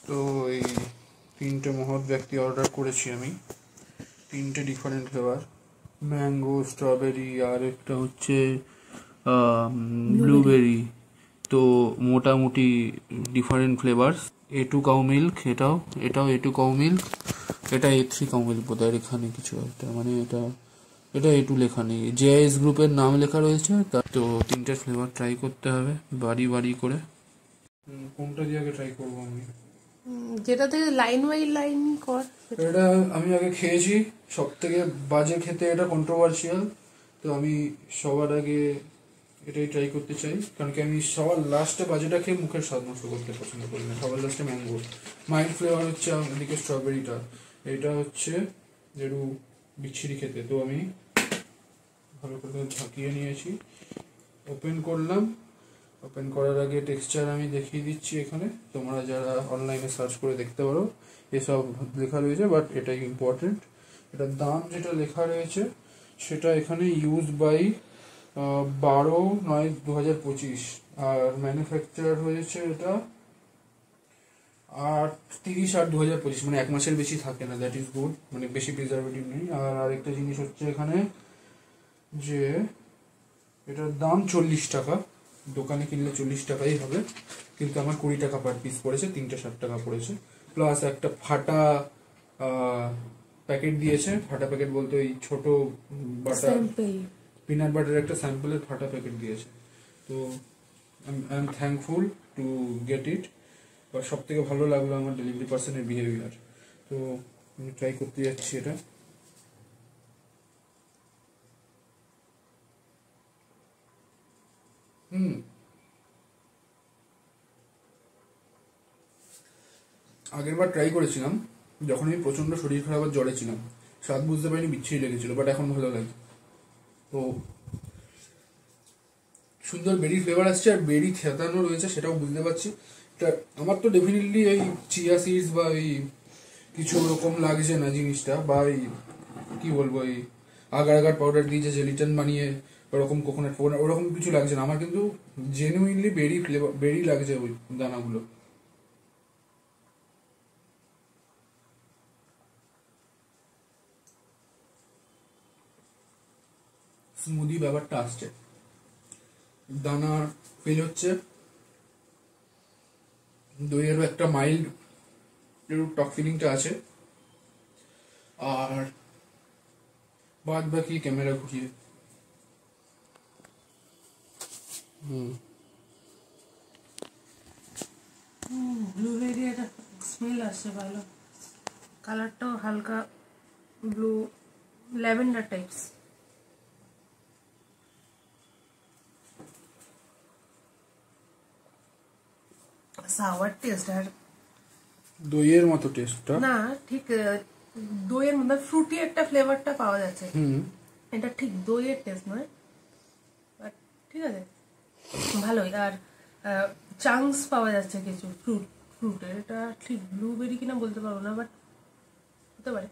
তো এই তিনটে মহৎ ব্যক্তি অর্ডার করেছি আমি, তিনটে ডিফারেন্ট ফ্লেভার, ম্যাঙ্গো, স্ট্রবেরি আর একটা হচ্ছে ব্লুবেরি। তো মোটামুটি different flavours. A2 cow milk, এটাও A2 কাউ মিল্ক, এটা A3 কাউ মিল্ক বোধহয়, এখানে কিছু একটা, মানে এটা A2 লেখা নেই, জেআইএস গ্রুপের নাম লেখা রয়েছে। তো তিনটে ফ্লেভার ট্রাই করতে হবে বাড়ি বাড়ি করে। কোনটা দিয়ে আগে ট্রাই করবো আমি? যেটা থেকে লাইন বাই লাইন কর। এটা আমি আগে খেয়েছি, সব থেকে বাজে খেতে, এটা কন্ট্রোভার্সিয়াল। তো আমি সবার আগে এটাই ট্রাই করতে চাই, কারণ কি আমি সবার লাস্টে বাজেটা খেয়ে মুখের স্বাদ নষ্ট করতে পছন্দ করি না। সবার লাস্টে ম্যাঙ্গো, মাইল্ড ফ্লেভার হচ্ছে এদিকে স্ট্রবেরিটা, এটা হচ্ছে একটু বিচ্ছিরি খেতে। তো আমি ভালো করে ঝাঁকিয়ে নিয়েছি, ওপেন করলাম। ওপেন করার আগে টেক্সচার আমি দেখিয়ে দিচ্ছি এখানে, তোমরা যারা অনলাইনে সার্চ করে দেখতে পারো, এসব লেখা রয়েছে, বাট এটাই ইম্পর্টেন্ট। এটার দাম যেটা লেখা রয়েছে সেটা এখানে ইউজ বাই 12/9/2025, আর ম্যানুফ্যাকচার হয়েছে এটা 30/8/2025, মানে 1 মাসের বেশি থাকে না, দ্যাট ইজ গুড, মানে বেশি প্রিজারভেটিভ নেই। আর আরেকটা জিনিস হচ্ছে এখানে যে এটার দাম 40 টাকা, দোকানে কিনলে 40 টাকাই হবে, কিন্তু আমার 20 টাকা পার পিস পড়েছে, 3টে 60 টাকা পড়েছে। প্লাস একটা ফাটা প্যাকেট দিয়েছে, ফাটা প্যাকেট বলতে ওই ছোট বাটার, পিনাট বাটার একটা স্যাম্পলের ফাটা প্যাকেট দিয়েছে। তো I am thankful to get it. আর সব থেকে ভালো লাগলো আমার ডেলিভারি পার্সনের বিহেভিয়ার। তো আমি ট্রাই করতে যাচ্ছি এটা। আগেরবার ট্রাই করেছিলাম যখন আমি প্রচন্ড শরীর খারাপ আর জ্বরে ছিলাম, স্বাদ বুঝতে পারিনি, বিচ্ছিরি লেগেছিল, বাট এখন ভালো লাগে। তো সুন্দর বেরি ফ্লেভার আসছে, আর বেরি থেতানো রয়েছে সেটাও বুঝতে পারছি। আমার তো ডেফিনেটলি এই চিয়া সিডস বা এই কিছু ওরকম লাগছে না জিনিসটা, বা এই কি বলবো, এই আগার আগার পাউডার দিয়ে যে জেলিটান বানিয়ে ওরকম কোকোনাট ওরকম কিছু লাগছে না আমার, কিন্তু জেনুইনলি বেরি ফ্লেভার, বেরি লাগছে ওই দানাগুলো। স্মুদি ব্যাপারটা আসছে, দানা ফিল হচ্ছে, দইয়েরও একটা মাইল্ড টক ফিলিংটা আছে, আর বাদ বাকি ক্যামেরা ঘুরিয়ে ব্লুবেরি একটা স্মেল আসছে ভালো, কালারটাও হালকা blue lavender types. Sour taste, আর দইয়ের মতো টেস্টটা না, ঠিক দইয়ের মধ্যে ফ্রুটি একটা ফ্লেভারটা পাওয়া যাচ্ছে, এটা ঠিক দইয়ের টেস্ট নয়, বাট ঠিক আছে ভালোই। আর চাংস পাওয়া যাচ্ছে কিছু ফ্রুটের, এটা ঠিক ব্লুবেরি কিনা বলতে পারবো না, বাট হতে পারে।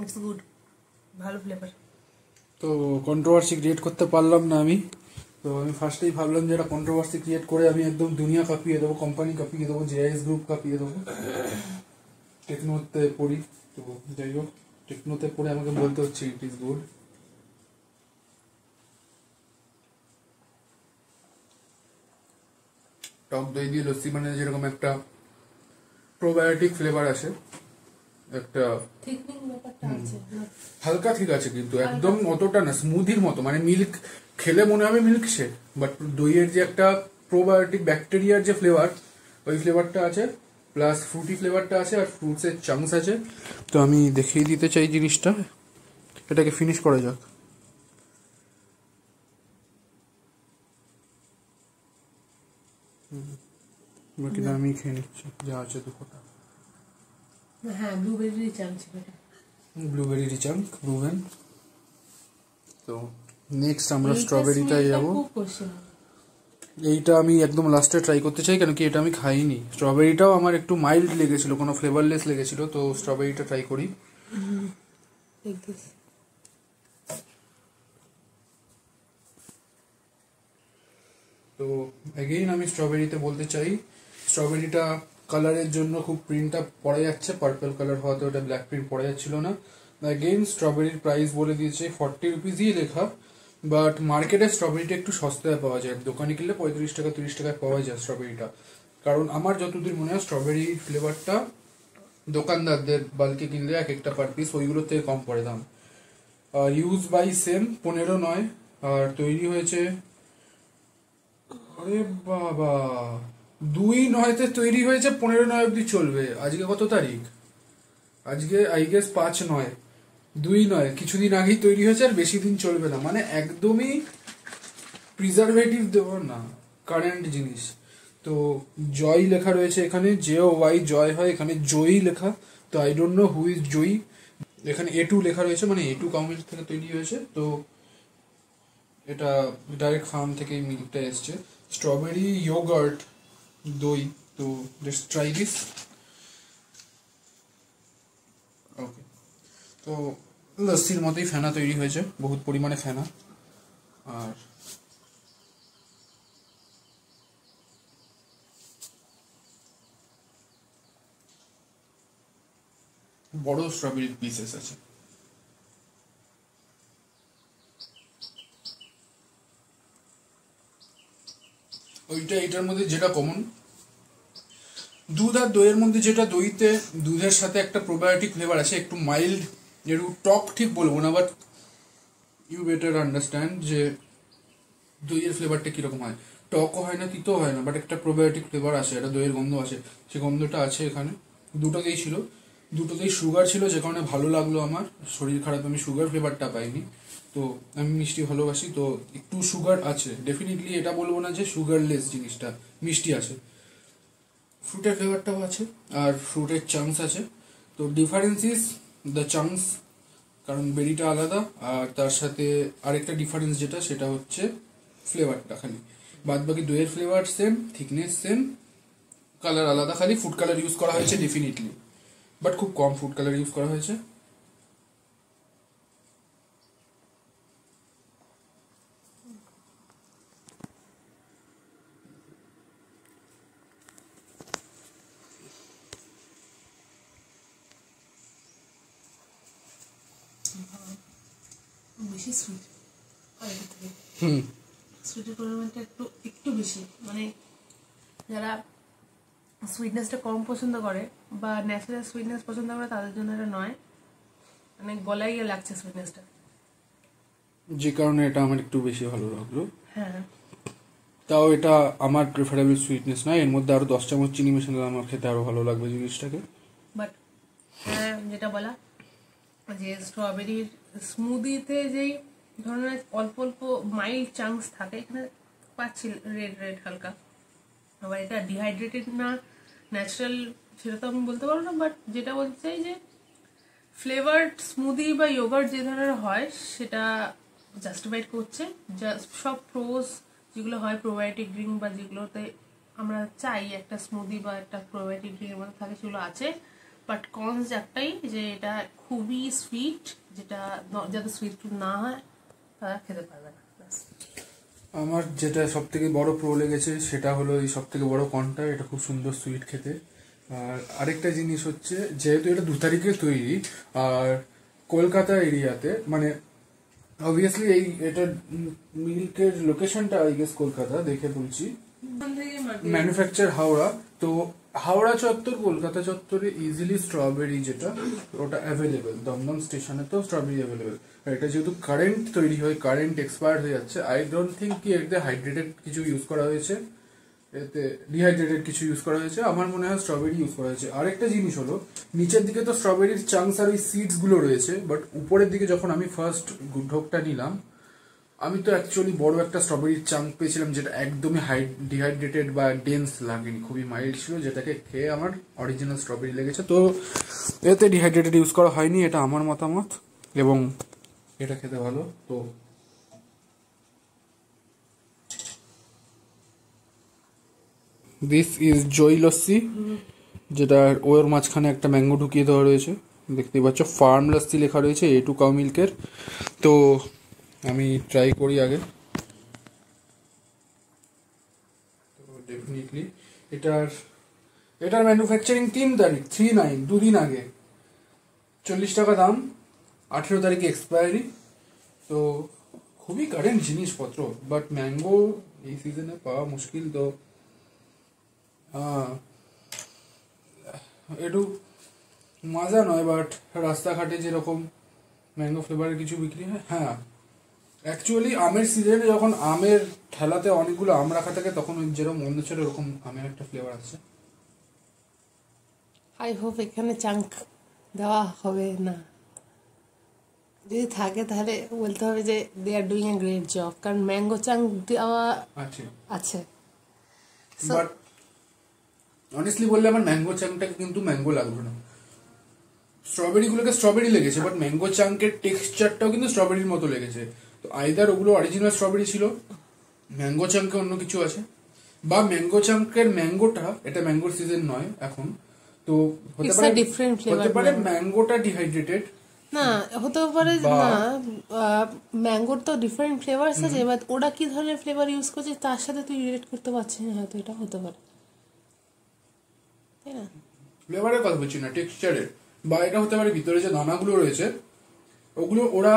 ইটস গুড, ভালো ফ্লেভার। তো কন্ট্রোভার্সি ক্রিয়েট করতে পারলাম না আমি। তো আমি ফার্স্টেই ভাবলাম যে এটা কন্ট্রোভার্সি ক্রিয়েট করে আমি একদম দুনিয়া কাঁপিয়ে দেবো, কোম্পানি কাঁপিয়ে দেবো, জেআইএস গ্রুপ কাঁপিয়ে দেবো। টেকনোতে পড়ি, তো যাই হোক, টেকনোতে পড়ে আমাকে বলতে হচ্ছে ইট ইজ গুড। টক দই দিয়ে লস্যি মানে যেরকম একটা প্রোবায়োটিক ফ্লেভার আসে, একটা হালকা ঠিক আছে, কিন্তু একদম অতটা না, স্মুদির মতো, মানে মিল্ক খেলে মনে হবে মিল্ক শেক, বাট দইয়ের যে একটা প্রোবায়োটিক ব্যাকটেরিয়ার যে ফ্লেভার, ওই ফ্লেভারটা আছে, প্লাস ফ্রুটি ফ্লেভারটা আছে, আর ফ্রুটসের চাংস আছে। তো আমি দেখিয়ে দিতে চাই জিনিসটা, এটাকে ফিনিশ করা যাক। বাকিটা আমি খেয়ে নিচ্ছি, যা আছে দুটোটা। হ্যাঁ, ব্লুবেরি চাংস, ব্লুবেরি চাংক প্রুভেন। তো নেক্সট আমরা স্ট্রবেরিটাই যাবো। এইটা আমি একদম লাস্টে ট্রাই করতে চাই, কারণ কি এটা আমি খাইনি। স্ট্রবেরিটাও আমার একটু মাইল্ড লেগেছিল, কোনো ফ্লেভারলেস লেগেছিল, তো স্ট্রবেরিটা ট্রাই করি। তো তো এগেইন আমি স্ট্রবেরিতে বলতে চাই, স্ট্রবেরিটা কালারের জন্য খুব প্রিন্টটা পড়ে যাচ্ছে, পার্পল কালার হওয়াতে ওটা ব্ল্যাক প্রিন্ট পড়ে যাচ্ছিল না। এগেইন স্ট্রবেরির প্রাইস বলে দিয়েছে 40 রুপিসই লেখা, বাট মার্কেটে স্ট্রবেরিটা একটু সস্তায় পাওয়া যায়, দোকানে কিনলে 35 টাকা 30 টাকায় পাওয়া যায় স্ট্রবেরিটা। কারণ আমার যতদূর মনে হয় স্ট্রবেরি ফ্লেভারটা দোকানদারদের বাল্কে কিনলে এক একটা পার পিস ওইগুলোর থেকে কম পড়ে দাম। ইউজ বাই সেম 15 নয়, আর তৈরি হয়েছে, আরে বাবা 2/9 তৈরি হয়েছে, 15/9 অব্দি চলবে। আজকে কত তারিখ? আজকে আই গেস 5/9, 2/9 কিছুদিন আগেই তৈরি হয়েছে, আর বেশি দিন চলবে না। মানে একদমই প্রিজারভেটিভ দেওয়া না, কারেন্ট জিনিস। তো জয় লেখা রয়েছে এখানে, JOY জয় হয়, এখানে জয়ী লেখা। তো I don't know who is Joyee. এখানে A2 লেখা রয়েছে, মানে A2 কাউমিল থেকে তৈরি হয়েছে। তো এটা ডাইরেক্ট ফার্ম থেকে মিল্কটা এসছে। স্ট্রবেরি ইয়োগার্ট দই। তো লেটস ট্রাই দিস। ওকে, তো লস্যির মতোই ফেনা তৈরি হয়েছে, বহুত পরিমাণে ফেনা। আর বড় স্ট্রবেরির পিসেস আছে। ওইটা এটার মধ্যে যেটা কমন, দুধ আর দইয়ের মধ্যে যেটা, দইতে দুধের সাথে একটা প্রোবায়োটিক ফ্লেভার আছে, একটু মাইল্ড, একটু টক ঠিক বলবো না, বাট ইউ বেটার আন্ডারস্ট্যান্ড যে দইয়ের ফ্লেভারটা কিরকম হয়। টকও হয় না, তিতো হয় না, বাট একটা প্রোবায়োটিক ফ্লেভার আসে, একটা দইয়ের গন্ধ আসে, সেই গন্ধটা আছে এখানে। দুটোতেই ছিল, দুটোতেই সুগার ছিল, যে কারণে ভালো লাগলো আমার। শরীর খারাপ, আমি সুগার ফ্লেভারটা পাইনি। তো আমি মিষ্টি ভালোবাসি, তো একটু সুগার আছে ডেফিনেটলি, এটা বলবো না যে সুগারলেস জিনিসটা, মিষ্টি আছে। ফ্রুটের ফ্লেভারটাও আছে, আর ফ্রুটের চাংস আছে। তো ডিফারেন্স ইজ দ্য চাংস, কারণ বেরিটা আলাদা, আর তার সাথে আরেকটা ডিফারেন্স যেটা, সেটা হচ্ছে ফ্লেভারটা। খালি বাদ বাকি দইয়ের flavour same, thickness same, colour আলাদা, খালি ফুড কালার ইউজ করা হয়েছে ডেফিনেটলি, বাট খুব কম ফুড কালার ইউজ করা হয়েছে। বেশি সুইট আগের থেকে, হুম, সুইটের পরিমাণটা একটু একটু বেশি। মানে যারা সুইটনেসটা কম পছন্দ করে বা ন্যাচারাল সুইটনেস পছন্দ করে, তাদের জন্য এটা নয়। মানে গলায় গিয়ে লাগছে সুইটনেসটা, যে কারণে এটা আমার একটু বেশি ভালো লাগলো। হ্যাঁ। তাও এটা আমার প্রেফারেবল সুইটনেস নয়, এর মধ্যে আরো 10 চামচ চিনি মেশালে আমার খেতে আরো ভালো লাগবে জিনিসটাকে। বাট হ্যাঁ, যেটা বলা যে স্ট্রবেরির স্মুদিতে যেই ধরনের অল্প অল্প মাইল্ড চাংস থাকে, এখানে পাচ্ছি রেড রেড হালকা। আবার এটা ডিহাইড্রেটেড না ন্যাচারাল সেটা তো আমি বলতে পারবো না, বাট যেটা বলতে চাই যে ফ্লেভার্ড স্মুদি বা ইয়োগার্ট যে ধরনের হয় সেটা জাস্টিফাইড করছে। সব প্রোজ যেগুলো হয় প্রোবায়োটিক ড্রিঙ্ক বা যেগুলোতে আমরা চাই একটা স্মুদি বা একটা প্রোবায়োটিক ড্রিঙ্কের মধ্যে থাকে, সেগুলো আছে। বাট কনস একটাই, যে এটা খুবই সুইট, যেটা যাতে সুইট না হয় তারা খেতে পারবে না। আমার যেটা সব থেকে বড় প্রো লেগেছে সেটা হলো এই সব থেকে বড় কনটা, এটা খুব সুন্দর সুইট খেতে। আর আরেকটা জিনিস হচ্ছে, যেহেতু এটা 2 তারিখে তৈরি, আর কলকাতা এরিয়াতে, মানে অবভিয়াসলি এই এটা মিল্কের লোকেশনটা আই গেস কলকাতা, দেখে বলছি, ম্যানুফ্যাকচার হাওড়া। তো হাওড়া চত্বর, কলকাতা চত্বরে ইজিলি স্ট্রবেরি যেটা, ওটা অ্যাভেলেবেল। দমদম স্টেশনে তো স্ট্রবেরি অ্যাভেলেবেল। এটা যেহেতু কারেন্ট তৈরি হয়, কারেন্ট এক্সপায়ার হয়ে যাচ্ছে, আই ডোন্ট থিঙ্ক কি এতে হাইড্রেটেড কিছু ইউজ করা হয়েছে, এতে ডিহাইড্রেটেড কিছু ইউজ করা হয়েছে। আমার মনে হয় স্ট্রবেরি ইউজ করা হয়েছে। আরেকটা জিনিস হলো, নিচের দিকে তো স্ট্রবেরির চাংস আর ওই সিডস গুলো রয়েছে, বাট উপরের দিকে যখন আমি ফার্স্ট ঢোকটা নিলাম, আমি তো অ্যাকচুয়ালি বড় একটা স্ট্রবেরির চাঙ্ক পেয়েছিলাম, যেটা একদমই ডিহাইড্রেটেড বা ডেন্স লাগেনি, খুবই মাইল্ড ছিল, যেটাকে খেয়ে আমার অরিজিনাল স্ট্রবেরি লেগেছে। তো এতে ডিহাইড্রেটেড ইউজ করা হয়নি, এটা আমার মতামত, এবং এটা খেতে ভালো। তো দিস ইজ জয় লস্যি, যেটা ওর মাঝখানে একটা ম্যাঙ্গো ঢুকিয়ে দেওয়া রয়েছে, দেখতেই পাচ্ছ। ফার্ম লস্যি লেখা রয়েছে, A2 কাউ মিল্কের। তো আমি ট্রাই করি আগে। ডেফিনেটলি এটার ম্যানুফ্যাকচারিং 3/9 দুদিন আগে, 40 টাকা দাম, 18 তারিখে এক্সপায়ারি। তো খুবই কারেন্ট জিনিসপত্র, বাট ম্যাঙ্গো এই সিজনে পাওয়া মুশকিল। তো একটু মজা নয়, বাট রাস্তাঘাটে যেরকম ম্যাঙ্গো ফ্লেভারের কিছু বিক্রি হয়, হ্যাঁ অ্যাকচুয়ালি আমের সিজনে যখন আমের ঠেলাতে অনেকগুলো আম রাখা থাকে তখন ওই যেরকম অন্য ছিল এরকম আমের একটা ফ্লেভার আছে। আই হোপ এখানে চাঙ্ক দেওয়া হবে না, যদি থাকে তাহলে বলতে হবে যে they are doing a great job, কারণ ম্যাঙ্গো চাঙ্ক দেওয়া আছে। বাট অনেস্টলি বললে আমার ম্যাঙ্গো চাঙ্কটাকে কিন্তু ম্যাঙ্গো লাগবে না, স্ট্রবেরি গুলোকে স্ট্রবেরি লেগেছে, বাট ম্যাঙ্গো চাঙ্কের টেক্সচারটাও কিন্তু স্ট্রবেরির মতো লেগেছে। তো আইদার ওগুলো অরিজিনাল স্ট্রবেরি ছিল, ম্যাঙ্গো চাঙ্কে অন্য কিছু আছে, বা ম্যাঙ্গো চাঙ্কের ম্যাঙ্গোটা, এটা ম্যাঙ্গোর সিজন নয় এখন, তো হতে পারে ম্যাঙ্গোটা ডিহাইড্রেটেড, না হতে পারে না, ম্যাঙ্গোর তো ডিফারেন্ট ফ্লেভারস আছে, এবার ওরা কি ধরনের ফ্লেভার ইউজ করছে তার সাথে তুই রিলেট করতে পারছিস না, হয়তো এটা হতে পারে, তাই না? ফ্লেভারের কথা বলছি না, টেক্সচারের। বা এটা হতে পারে ভিতরে যে দানাগুলো রয়েছে ওগুলো ওরা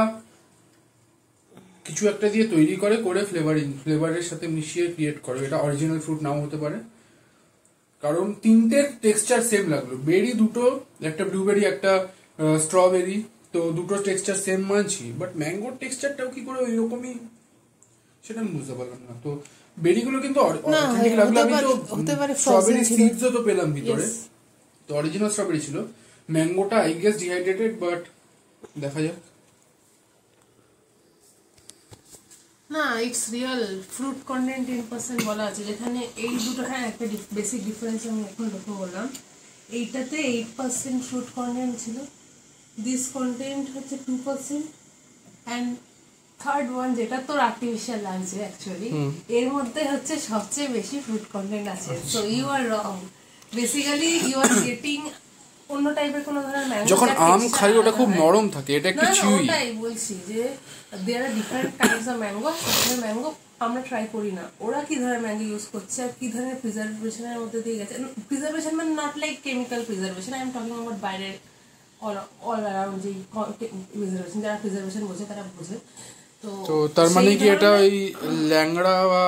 কিছু একটা দিয়ে তৈরি করে ফ্লেভারের সাথে মিশিয়ে ক্রিয়েট করে, এটা অরিজিনাল ফ্রুট নাও হতে পারে। কারণ তিনটের টেক্সচার সেম লাগলো, বেরি দুটো, একটা ব্লুবেরি একটা স্ট্রবেরি, তো দুটো টেক্সচার সেম মানছি, বাট ম্যাঙ্গোর টেক্সচারটাও কি করে ওইরকমই সেটা আমি বুঝতে পারলাম না। তো বেরিগুলো কিন্তু অথেন্টিক লাগলো, আমি তো স্ট্রবেরি সিডসও তো পেলাম ভিতরে, তো অরিজিনাল স্ট্রবেরি ছিল। ম্যাঙ্গোটা আই গেস ডিহাইড্রেটেড, বাট দেখা যাক। না, ইটস রিয়েল ফ্রুট কন্টেন্ট 10% বলা আছে, যেখানে এই দুটো, হ্যাঁ একটা বেসিক ডিফারেন্স আমি এখন লক্ষ্য করলাম, এইটাতে 8% ফ্রুট কন্টেন্ট ছিল, দিস কন্টেন্ট হচ্ছে 2%, অ্যান্ড থার্ড ওয়ান যেটা তোর আর্টিফিশিয়াল লাগছে অ্যাকচুয়ালি, এর মধ্যে হচ্ছে সবচেয়ে বেশি ফ্রুট কন্টেন্ট আছে। So you are wrong, basically you are getting অন্য টাইপের কোনো ধরনের ম্যাঙ্গো। যখন আম খাই ওটা খুব নরম থাকে, এটা একটু চিউই। ওটাই বলছি যে দেয়ার আর ডিফারেন্ট কাইন্ডস অফ ম্যাঙ্গো, সেখানে ম্যাঙ্গো আমরা ট্রাই করি না, ওরা কি ধরনের ম্যাঙ্গো ইউজ করছে আর কি ধরনের প্রিজারভেশনের মধ্যে দিয়ে গেছে। প্রিজারভেশন মানে not like chemical preservation, I am talking about বাইরের অল অ্যারাউন্ড যে প্রিজারভেশন, যারা প্রিজারভেশন বোঝে তারা বোঝে। তো তার মানে কি এটা ওই ল্যাংড়া বা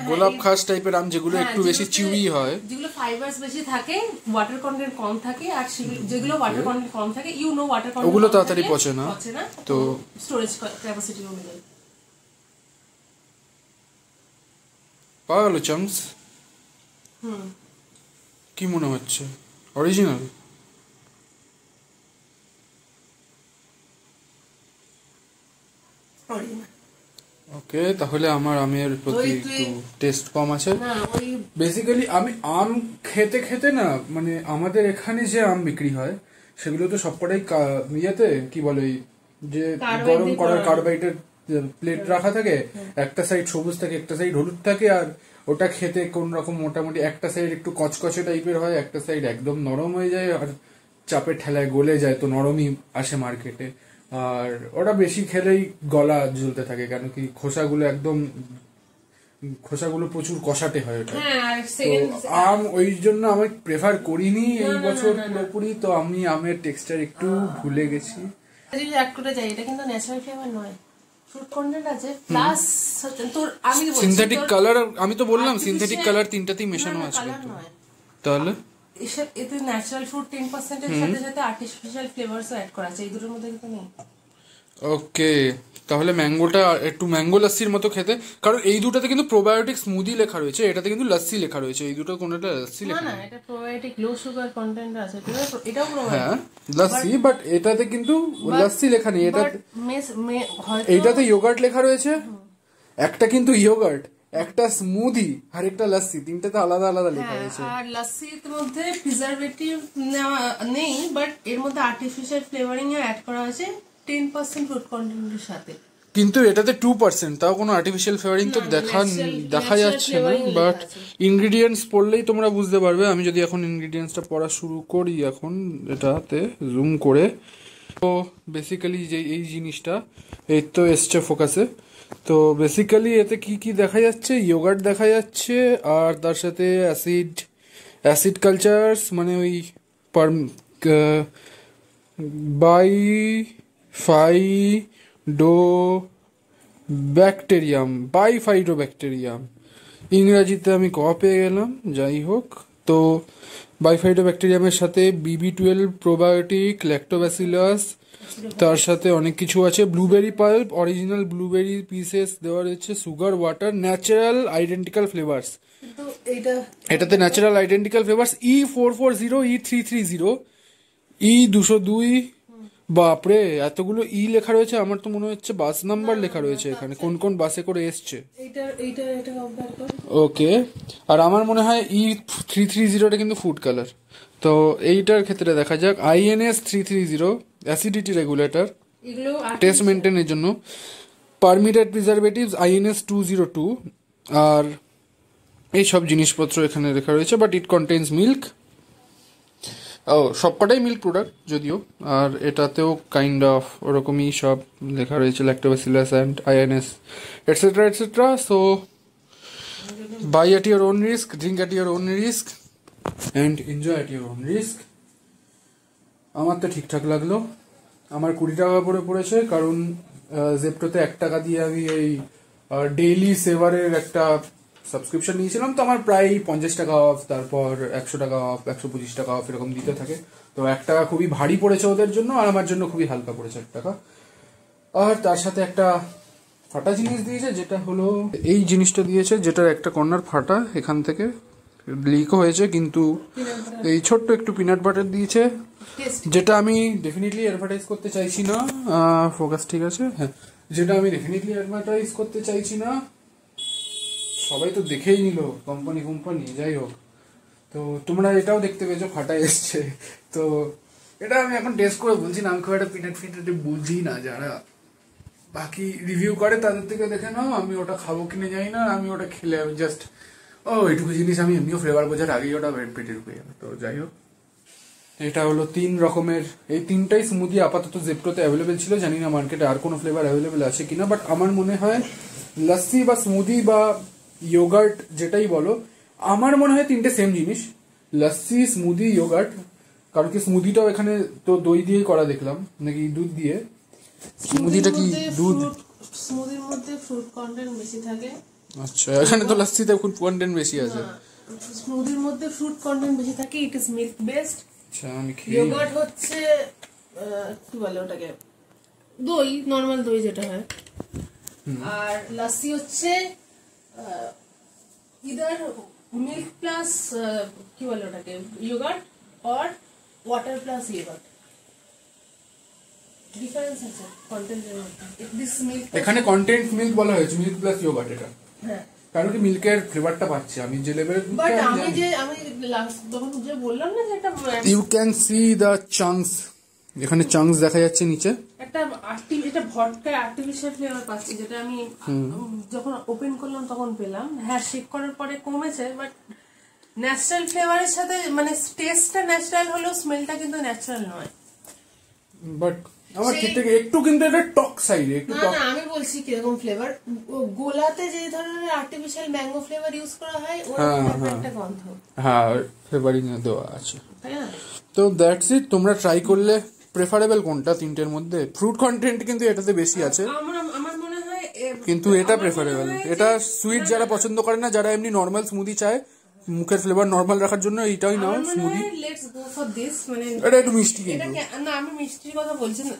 গোলাপ খাস টাইপের আম যেগুলো একটু বেশি চিউই হয়, যেগুলো ফাইবারস বেশি থাকে, ওয়াটার কন্টেন্ট কম থাকে, আর যেগুলো ওয়াটার কন্টেন্ট কম থাকে, ইউ নো ওয়াটার কন্টেন্ট ওগুলো তাড়াতাড়ি পচে না, তো স্টোরেজ ক্যাপাসিটি অনুযায়ী পাওয়া গেল চামস। কি মনে হচ্ছে অরিজিনাল? ওকে, তাহলে আমার আমের প্রতি একটু টেস্ট কম আছে। বেসিক্যালি আমি আম খেতে খেতে না, মানে আমাদের এখানে যে আম বিক্রি হয় সেগুলো তো সবকটাই ইয়েতে কি বলে, যে গরম করার কার্বাইডের প্লেট রাখা থাকে, একটা সাইড সবুজ থাকে একটা সাইড হলুদ থাকে, আর ওটা খেতে কোন রকম মোটামুটি একটা সাইড একটু কচকচে টাইপের হয়, একটা সাইড একদম নরম হয়ে যায়, আর চাপের ঠেলায় গলে যায়, তো নরমই আসে মার্কেটে। আর ওটা বেশি খেলেই গলা জ্বলতে থাকে, কেন কি খোসাগুলো প্রচুর কষাতে হয় ওটা। আম ওই জন্য আমি প্রেফার করিনি এই বছর পুরোপুরি, তো আমি আমের টেক্সচার একটু ভুলে গেছি। এটা কিন্তু ন্যাচারাল ফ্লেভার নয়, ফ্রুট কন্টেন্ট আছে প্লাস তোর আমি সিনথেটিক কালার, আমি তো বললাম সিনথেটিক কালার তিনটাতেই মেশানো আছে, তাহলে এতে ন্যাচারাল ফ্রুট 10% এর সাথে সাথে আর্টিফিশিয়াল ফ্লেভারসও অ্যাড করা আছে, এই দুটোর মধ্যে কিন্তু নেই। ওকে, তাহলে ম্যাঙ্গোটা একটু ম্যাঙ্গো লাস্সির মতো খেতে, কারণ এই দুটাতে কিন্তু প্রোবায়োটিক স্মুদি লেখা রয়েছে, এটাতে কিন্তু লাস্সি লেখা রয়েছে, এই দুটো কোনটা লাস্সি লেখা না, এটা প্রোবায়োটিক লো সুগার কন্টেন্ট আছে, এটাও প্রোবায়োটিক, হ্যাঁ লাস্সি, বাট এটাতে কিন্তু লাস্সি লেখা নেই, এইটাতে ইয়োগার্ট লেখা রয়েছে, একটা কিন্তু ইয়োগার্ট, একটা স্মুদি আর একটা লাস্সি, তিনটাতে আলাদা আলাদা লেখা রয়েছে। আর লাস্সির মধ্যে প্রিজারভেটিভ নেই, বাট এর মধ্যে আর্টিফিশিয়াল ফ্লেভারিং এ অ্যাড করা হয়েছে 10% ফ্রুট কন্টেন্টের সাথে, কিন্তু এটাতে 2%, তাও কোনো আর্টিফিশিয়াল ফ্লেভারিং তো দেখা যাচ্ছে না, বাট ইনগ্রিডিয়েন্টস পড়লেই তোমরা বুঝতে পারবে। আমি যদি এখন ইনগ্রিডিয়েন্টসটা পড়া শুরু করি, এখন এটাতে জুম করে, তো বেসিক্যালি যে এই জিনিসটা এই তো এসছে ফোকাসে, তো বেসিক্যালি এতে কি কি দেখা যাচ্ছে, ইয়োগার্ট দেখা যাচ্ছে, আর তার সাথে অ্যাসিড কালচারস, মানে ওই বাই ফাইডো ব্যাকটেরিয়াম, ইংরাজিতে আমি পেয়ে গেলাম, যাই হোক। তো বাইফাইডো ব্যাকটেরিয়ামের সাথে BB12 প্রোবায়োটিক, ল্যাক্টোব্যাসিলাস, তার সাথে অনেক কিছু আছে, blueberry pulp, original blueberry pieces দেওয়া রয়েছে, sugar, water, natural identical flavours. এটাতে natural identical flavours E440, E330, E202। বাপরে, এতগুলো লেখা রয়েছে, আমার তো মনে হচ্ছে বাস নাম্বার লেখা রয়েছে এখানে, কোন কোন বাসে করে এসছে। ওকে, আর আমার মনে হয় E330টা কিন্তু ফুড কালার। তো এইটার ক্ষেত্রে দেখা যাক, INS 330 অ্যাসিডিটি রেগুলেটর, টেস্ট মেনটেনের জন্য, পারমিটেড প্রিজারভেটিভস INS 202, আর এইসব জিনিসপত্র এখানে লেখা রয়েছে। বাট ইট কন্টেন্স মিল্ক, সবকটাই মিল্ক প্রোডাক্ট যদিও, আর এটাতেও কাইন্ড অফ ওরকমই সব লেখা রয়েছে, lactobacillus and INS etcetera etcetera. So buy at your own risk, drink at your own risk, and enjoy at your own risk. আমার তো ঠিকঠাক লাগলো, আমার 20 টাকা করে পড়েছে, কারণ জেপ্টোতে 1 টাকা দিয়ে আমি এই ডেইলি সেভারের একটা সাবস্ক্রিপশন নিয়েছিলাম, তো আমার প্রায় 50 টাকা অফ, তারপর 100 টাকা অফ, 125 টাকা অফ, এরকম দিতে থাকে। তো 1 টাকা খুবই ভারী পড়েছে ওদের জন্য, আর আমার জন্য খুবই হালকা পড়েছে 1 টাকা। আর তার সাথে একটা ফাটা জিনিস দিয়েছে, যেটা হলো এই জিনিসটা দিয়েছে, যেটার একটা কর্নার ফাটা, এখান থেকে লিকও হয়েছে, কিন্তু এই ছোট্ট একটু পিনাট বাটার দিয়েছে, যেটা আমি ডেফিনেটলি অ্যাডভার্টাইজ করতে চাইছি না। ফোকাস ঠিক আছে, হ্যাঁ, যেটা আমি ডেফিনেটলি অ্যাডভার্টাইজ করতে চাইছি না। সবাই তো দেখেই নিল, কোম্পানি, যাই হোক। তো তোমরা এটাও দেখতে পেয়েছো ফাটা এসছে, তো এটা আমি এখন টেস্ট করে বলছি না, আমি খুব একটা পিনাট বুঝি না, যারা বাকি রিভিউ করে তাদের থেকে দেখে নাও, আমি ওটা খাবো কিনে যাই না, আমি ওটা খেলে আমি জাস্ট এইটুকু জিনিস আমি এমনিও ফ্লেভার বোঝার আগেই ওটা পেটে ঢুকে যাবে। তো যাই হোক, এটা হলো 3 রকমের, এই 3টাই স্মুদি আপাতত জেপ্টোতে অ্যাভেলেবেল ছিল, জানি না মার্কেটে আর কোনো ফ্লেভার অ্যাভেলেবেল আছে কিনা, বাট আমার মনে হয় লস্যি বা স্মুদি বা ইয়োগার্ট যেটাই বলো, আমার মনে হয় 3টে সেম জিনিস, লস্যি, স্মুদি, ইয়োগার্ট। কারণ কি স্মুদিটাও এখানে তো দই দিয়েই করা দেখলাম, নাকি দুধ দিয়ে? স্মুদিটা কি দুধ? স্মুদির মধ্যে ফ্রুট কন্টেন্ট বেশি থাকে। আচ্ছা, এখানে তো লস্যিতে ফ্রুট কন্টেন্ট বেশি আছে। স্মুদির মধ্যে ফ্রুট কন্টেন্ট বেশি থাকে, ইট ইজ মিল্ক বেসড। আচ্ছা, আমি খেয়ে ইয়োগার্ট হচ্ছে কি বলে ওটাকে, দই, নরমাল দই যেটা হয়। আর লস্যি হচ্ছে ইদার মিল্ক প্লাস কি বলে ওটাকে, yogurt or water plus yogurt. Difference আছে কন্টেন্টের মধ্যে। দিস মিল্ক, এখানে কন্টেন্ট মিল্ক বলা হয়েছে, মিল্ক প্লাস ইয়োগার্ট এটা। হ্যাঁ, কারণ কি মিল্কের ফ্লেভারটা পাচ্ছি আমি যে লেভেলের। বাট আমি লাস্ট যখন যে বললাম না যে এটা you can see the chunks, এখানে চাংস দেখা যাচ্ছে নিচে, একটা এটা ভডকা আর্টিফিশিয়াল ফ্লেভার পাচ্ছি, যেটা আমি যখন ওপেন করলাম তখন পেলাম। হ্যাঁ, শেক করার পরে কমেছে, বাট ন্যাচারাল ফ্লেভারের সাথে, মানে টেস্টটা ন্যাচারাল হলেও স্মেলটা কিন্তু ন্যাচারাল নয়। বাট আমার ঠিক থেকে একটু কিন্তু এটা টক সাইডে, একটু টক। না, আমি বলছি কিরকম ফ্লেভার, গোলাতে যে ধরনের আর্টিফিশিয়াল ম্যাঙ্গো ফ্লেভার ইউজ করা হয়, ওর একটা গন্ধ, হ্যাঁ, ফ্লেভারিং দেওয়া আছে, তাই না? তো দ্যাটস ইট। তোমরা ট্রাই করলে প্রেফারেবল কোনটা 3টের মধ্যে? ফ্রুট কন্টেন্ট কিন্তু এটাতে বেশি আছে, আমার মনে হয়, কিন্তু এটা প্রেফারেবল। এটা সুইট যারা পছন্দ করে না, যারা এমনি নর্মাল স্মুদি চায়, মুখের ফ্লেভার নর্মাল রাখার জন্য, এইটাই নাও smoothie. Let's go for this. মানে এটা একটু মিষ্টি, কিন্তু না, আমি মিষ্টির কথা বলছি না,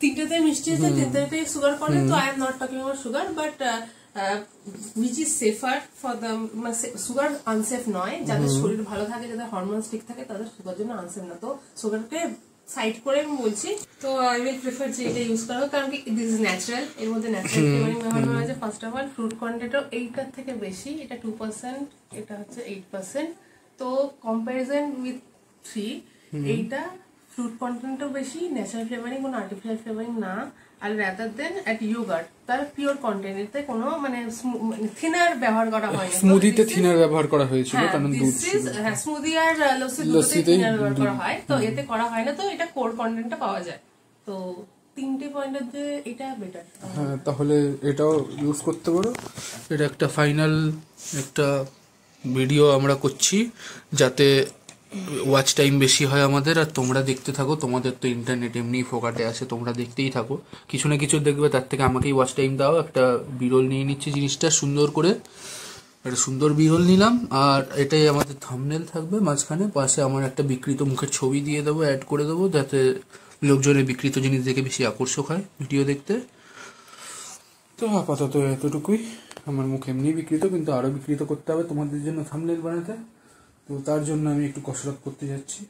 3টেতে মিষ্টি আছে, 3টেতে সুগার করে, তো I am not talking about sugar, but which is safer for the, sugar unsafe নয়, যাদের শরীর ভালো থাকে, যাদের হরমোনস ঠিক থাকে, তাদের সুগার জন্য আনসেফ না। তো সুগারকে সাইড করে আমি বলছি, তো আই উইল প্রিফার যে এটা ইউজ করা, কারণ কি দিস ইজ ন্যাচারাল, এর মধ্যে ন্যাচারাল ফ্লেভারিং ব্যবহার করা হয়েছে। ফার্স্ট অফ অল ফ্রুট কন্টেন্টও 8টার থেকে বেশি, এটা 2%, এটা হচ্ছে 8%। তো কম্পারিজন উইথ 3, এইটা ফ্রুট কন্টেন্টও বেশি, ন্যাচারাল ফ্লেভারিং, কোনো আর্টিফিশিয়াল ফ্লেভারিং না, আর রাদার দেন অ্যাট ইয়োগার্ট তার পিওর কন্টেন্ট, এতে কোনো মানে থিনার ব্যবহার করা হয়নি। স্মুদিতে থিনার ব্যবহার করা হয়েছিল, কারণ দুধ, হ্যাঁ, স্মুদি আর লস্যিতে থিনার ব্যবহার করা হয়, তো এতে করা হয় না, তো এটা কোর কন্টেন্টটা পাওয়া যায়। তো তিনটে পয়েন্টের যে এটা বেটার। হ্যাঁ, তাহলে এটাও ইউজ করতে পারো। এটা একটা ফাইনাল একটা ভিডিও আমরা করছি যাতে ওয়াচ টাইম বেশি হয় আমাদের, আর তোমরা দেখতে থাকো। তোমাদের তো ইন্টারনেট এমনি ফোকাটে আছে, তোমরা দেখতেই থাকো, কিছু না কিছু দেখবে, তার থেকে আমাকেই ওয়াচ টাইম দাও। একটা বিরল নিয়ে নিচ্ছি জিনিসটা সুন্দর করে, একটা সুন্দর বিরল নিলাম, আর এটাই আমাদের থাম্বনেল থাকবে। মাঝখানে পাশে আমার একটা বিকৃত মুখের ছবি দিয়ে দেবো, অ্যাড করে দেবো, যাতে লোকজনের বিকৃত জিনিস দেখে বেশি আকর্ষক হয় ভিডিও দেখতে। তো আপাতত এতটুকুই। আমার মুখ এমনি বিকৃত, কিন্তু আরও বিকৃত করতে হবে তোমাদের জন্য থাম্বনেল বানাতে। তো তার জন্য আমি একটু কসরত করতে যাচ্ছি।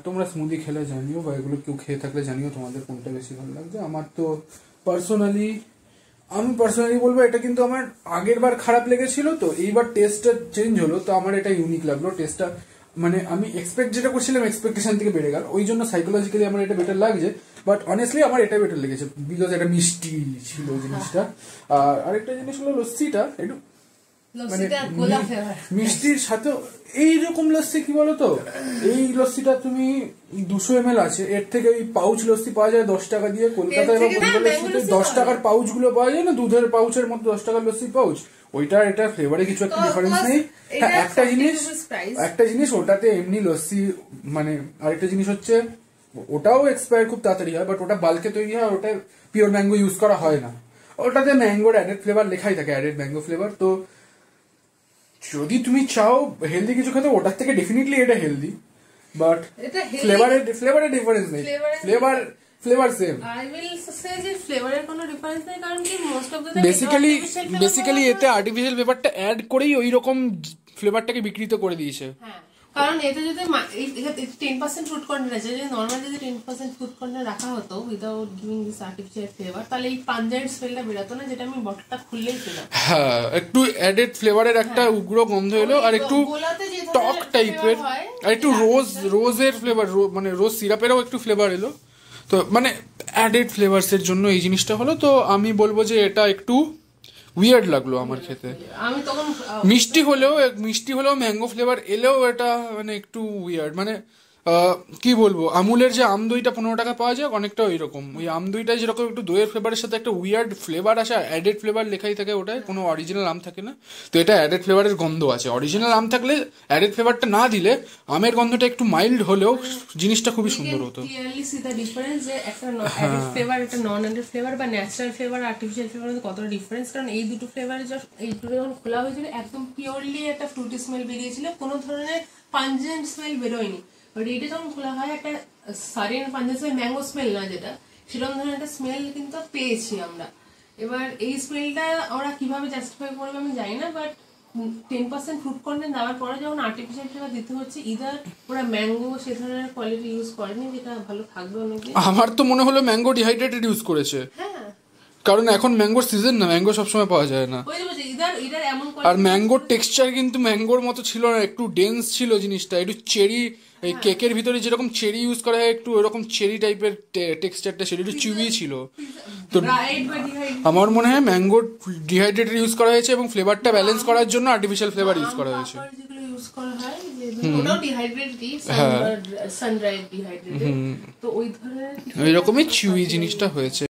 তোমরা স্মুদি খেলে জানিও, বা এগুলো কেউ খেয়ে থাকলে জানিও তোমাদের কোনটা বেশি ভালো লাগছে। আমার তো আমি পার্সোনালি বলবো এটা কিন্তু আমার আগের বার খারাপ লেগেছিল, তো এইবার টেস্টটা চেঞ্জ হলো, তো আমার এটা ইউনিক লাগলো টেস্টটা। মানে আমি এক্সপেক্ট যেটা করছিলাম এক্সপেকটেশন থেকে বেড়ে গেল, ওই জন্য সাইকোলজিক্যালি আমার এটা বেটার লাগছে। বাট অনেস্টলি আমার এটা বেটার লেগেছে, বিকজ এটা মিষ্টি ছিল জিনিসটা। আর আরেকটা জিনিস হলো লস্যিটা একটু মানে মিষ্টির সাথে এইরকম লস্যি, কি বলতো, এই লস্যিটা তুমি 200 ml আছে, এর থেকে ওই পাউচ লস্যি পাওয়া যায় 10 টাকা দিয়ে কলকাতায়, বা লস্যিতে 10 টাকার পাউচ গুলো পাওয়া যায় না, দুধের পাউচের মতো 10 টাকার লস্যি পাউচ, ওইটার এটা ফ্লেভারে কিছু একটা ডিফারেন্স নেই। হ্যাঁ, একটা জিনিস ওটাতে এমনি লস্যি, মানে আরেকটা জিনিস হচ্ছে ওটাও এক্সপায়ার খুব তাড়াতাড়ি হয়, বাট ওটা বাল্কে তৈরি হয়, ওটা পিওর ম্যাঙ্গো ইউজ করা হয় না, ওটাতে ম্যাঙ্গোর অ্যাডেড ফ্লেভার লেখাই থাকে, অ্যাডেড ম্যাঙ্গো ফ্লেভার। তো যদি তুমি চাও হেলদি কিছু খেতে, ওটার থেকে ডেফিনেটলি এটা হেলদি, বাট ফ্লেভারের ডিফারেন্স নেই, flavour same. I will say যে ফ্লেভারের কোনো ডিফারেন্স নেই, কারণ কি মোস্ট অফ দ্য বেসিক্যালি এতে আর্টিফিশিয়াল ফ্লেভারটা অ্যাড করেই ওই রকম ফ্লেভারটাকে বিকৃত করে দিয়েছে। হ্যাঁ, কারণ এতে যদি 10% ফুড কন্টেন্ট আছে, যদি নর্মাল যদি 10% ফুড কন্টেন্ট রাখা হতো without giving this artificial flavour, তাহলে এই পাঞ্জাবের স্মেলটা বেরোতো না, যেটা আমি বটলটা খুললেই পেলাম। হ্যাঁ, একটু অ্যাডেড ফ্লেভারের একটা উগ্র গন্ধ এলো, আর একটু টক টাইপের, আর একটু রোজের ফ্লেভার, মানে রোজ সিরাপেরও একটু ফ্লেভার এলো। তো মানে অ্যাডেড ফ্লেভারসের জন্য এই জিনিসটা হলো। তো আমি বলবো যে এটা একটু উইয়ার্ড লাগলো আমার খেতে। আমি তখন মিষ্টি হলেও ম্যাঙ্গো ফ্লেভার এলেও এটা মানে একটু উইয়ার্ড, মানে কি বলবো, আমুলের যে আম দইটা 15 টাকা পাওয়া যায়, অনেকটা ওই রকম। ওই আম দইটাই যেরকম একটু দইয়ের ফ্লেভারের সাথে একটা উইয়ার্ড ফ্লেভার আসে, অ্যাডেড ফ্লেভার লেখাই থাকে, ওটায় কোনো অরিজিনাল আম থাকে না। তো এটা অ্যাডেড ফ্লেভারের গন্ধ আছে। অরিজিনাল আম থাকলে অ্যাডেড ফ্লেভারটা না দিলে আমের গন্ধটা একটু মাইল্ড হলেও জিনিসটা খুবই সুন্দর হতো। ক্লিয়ারলি সি দ্য ডিফারেন্স, যে একটা অ্যাডেড ফ্লেভার, একটা নন অ্যাডেড ফ্লেভার বা ন্যাচারাল ফ্লেভার, আর্টিফিশিয়াল ফ্লেভার কতটা ডিফারেন্স। কারণ এই দুটো ফ্লেভারে এই দুটো যখন খোলা হয়েছিল, একদম পিওরলি একটা ফ্রুটি স্মেল বেরিয়েছিল, কোনো ধরনের পাঞ্জেন্ট স্মেল বেরোয়নি। বাট এটা যখন খোলা হয়, একটা সারেন পাঞ্জেন্ট স্মেল, ম্যাঙ্গো স্মেল না যেটা, সেরকম ধরনের একটা স্মেল কিন্তু পেয়েছি আমরা। এবার এই স্মেলটা ওরা কিভাবে জাস্টিফাই করবে আমি জানি না, বাট 10% ফুড কন্টেন্ট দেওয়ার পরে যখন আর্টিফিশিয়াল ফ্লেভার দিতে হচ্ছে, ইদার ওরা ম্যাঙ্গো সে ধরনের কোয়ালিটি ইউজ করেনি যেটা ভালো থাকবে অনেকে। আমার তো মনে হলো ম্যাঙ্গো ডিহাইড্রেটেড ইউজ করেছে, হ্যাঁ, কারণ এখন ম্যাঙ্গোর সিজন না, ম্যাঙ্গো সবসময় পাওয়া যায় না। আর ম্যাঙ্গোর টেক্সচার কিন্তু ম্যাঙ্গোর মতো ছিল না, একটু ডেন্স ছিল জিনিসটা, একটু চেরি, এই কেকের ভিতরে যেরকম চেরি ইউজ করা হয়, একটু এরকম চেরি টাইপের টেক্সচারটা ছিল, একটু চিউই ছিল। তো আমার মনে হয় ম্যাঙ্গো ডিহাইড্রেটেড ইউজ করা হয়েছে, এবং ফ্লেভারটা ব্যালেন্স করার জন্য আর্টিফিশিয়াল ফ্লেভার ইউজ করা হয়েছে। ওই রকমই চিউই জিনিসটা হয়েছে।